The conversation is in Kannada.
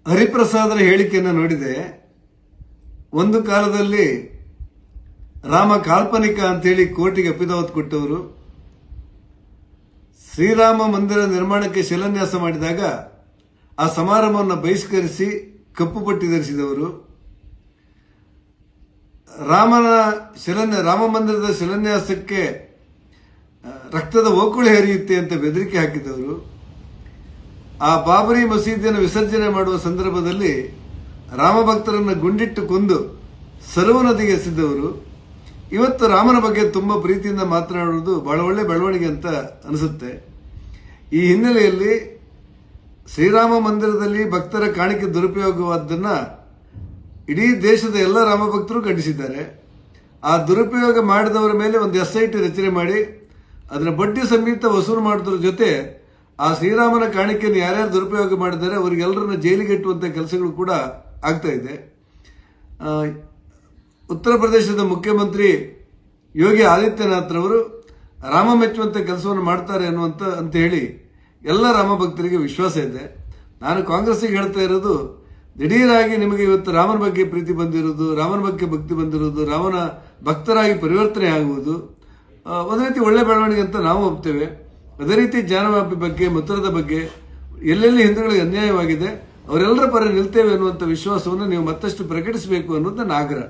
ಹರಿಪ್ರಸಾದರ ಹೇಳಿಕೆಯನ್ನು ನೋಡಿದೆ. ಒಂದು ಕಾಲದಲ್ಲಿ ರಾಮ ಕಾಲ್ಪನಿಕ ಅಂತೇಳಿ ಕೋರ್ಟಿಗೆ ಅಫಿಡವಿಟ್ ಕೊಟ್ಟವರು, ಶ್ರೀರಾಮ ಮಂದಿರ ನಿರ್ಮಾಣಕ್ಕೆ ಶಿಲಾನ್ಯಾಸ ಮಾಡಿದಾಗ ಆ ಸಮಾರಂಭವನ್ನು ಬಹಿಷ್ಕರಿಸಿ ಕಪ್ಪು ಪಟ್ಟಿ ಧರಿಸಿದವರು, ರಾಮ ಮಂದಿರದ ಶಿಲಾನ್ಯಾಸಕ್ಕೆ ರಕ್ತದ ಓಕುಳಿ ಹರಿಯುತ್ತೆ ಅಂತ ಬೆದರಿಕೆ ಹಾಕಿದವರು, ಆ ಬಾಬರಿ ಮಸೀದಿಯನ್ನು ವಿಸರ್ಜನೆ ಮಾಡುವ ಸಂದರ್ಭದಲ್ಲಿ ರಾಮ ಭಕ್ತರನ್ನು ಗುಂಡಿಟ್ಟು ಕೊಂದು ಸರವು ನದಿಗೆ ಎಸೆದವರು, ಇವತ್ತು ರಾಮನ ಬಗ್ಗೆ ತುಂಬಾ ಪ್ರೀತಿಯಿಂದ ಮಾತನಾಡುವುದು ಬಹಳ ಒಳ್ಳೆ ಬೆಳವಣಿಗೆ ಅಂತ ಅನಿಸುತ್ತೆ. ಈ ಹಿನ್ನೆಲೆಯಲ್ಲಿ ಶ್ರೀರಾಮ ಮಂದಿರದಲ್ಲಿ ಭಕ್ತರ ಕಾಣಿಕೆ ದುರುಪಯೋಗವಾದ್ದನ್ನ ಇಡೀ ದೇಶದ ಎಲ್ಲ ರಾಮ ಭಕ್ತರು ಖಂಡಿಸಿದ್ದಾರೆ. ಆ ದುರುಪಯೋಗ ಮಾಡಿದವರ ಮೇಲೆ ಒಂದು SIT ರಚನೆ ಮಾಡಿ ಅದರ ಬಡ್ಡಿ ಸಮೇತ ವಸೂಲು ಮಾಡೋದ್ರ ಜೊತೆ ಆ ಶ್ರೀರಾಮನ ಕಾಣಿಕೆಯನ್ನು ಯಾರ್ಯಾರು ದುರುಪಯೋಗ ಮಾಡಿದ್ದಾರೆ ಅವರಿಗೆಲ್ಲರನ್ನ ಜೈಲಿಗೆ ಇಟ್ಟುವಂತ ಕೆಲಸಗಳು ಕೂಡ ಆಗ್ತಾ ಇದೆ. ಉತ್ತರ ಪ್ರದೇಶದ ಮುಖ್ಯಮಂತ್ರಿ ಯೋಗಿ ಆದಿತ್ಯನಾಥ್ ರವರು ರಾಮ ಮೆಚ್ಚುವಂತ ಕೆಲಸವನ್ನು ಮಾಡ್ತಾರೆ ಅಂತ ಹೇಳಿ ಎಲ್ಲ ರಾಮ ಭಕ್ತರಿಗೆ ವಿಶ್ವಾಸ ಇದೆ. ನಾನು ಕಾಂಗ್ರೆಸ್ಗೆ ಹೇಳ್ತಾ ಇರೋದು, ದಿಢೀರಾಗಿ ನಿಮಗೆ ಇವತ್ತು ರಾಮನ ಬಗ್ಗೆ ಪ್ರೀತಿ ಬಂದಿರುವುದು, ರಾಮನ ಬಗ್ಗೆ ಭಕ್ತಿ ಬಂದಿರುವುದು, ರಾಮನ ಭಕ್ತರಾಗಿ ಪರಿವರ್ತನೆ ಆಗುವುದು ಒಂದು ರೀತಿ ಒಳ್ಳೆ ಬೆಳವಣಿಗೆ ಅಂತ ನಾವು ಒಪ್ತೇವೆ. ಅದೇ ರೀತಿ ಜಾನವಾಪಿ ಬಗ್ಗೆ, ಮಥುರದ ಬಗ್ಗೆ ಎಲ್ಲೆಲ್ಲಿ ಹಿಂದೂಗಳಿಗೆ ಅನ್ಯಾಯವಾಗಿದೆ ಅವರೆಲ್ಲರ ಪರ ನಿಲ್ತೇವೆ ಅನ್ನುವಂಥ ವಿಶ್ವಾಸವನ್ನು ನೀವು ಮತ್ತಷ್ಟು ಪ್ರಕಟಿಸಬೇಕು ಅನ್ನೋದು ನನ್ನ ಆಗ್ರಹ.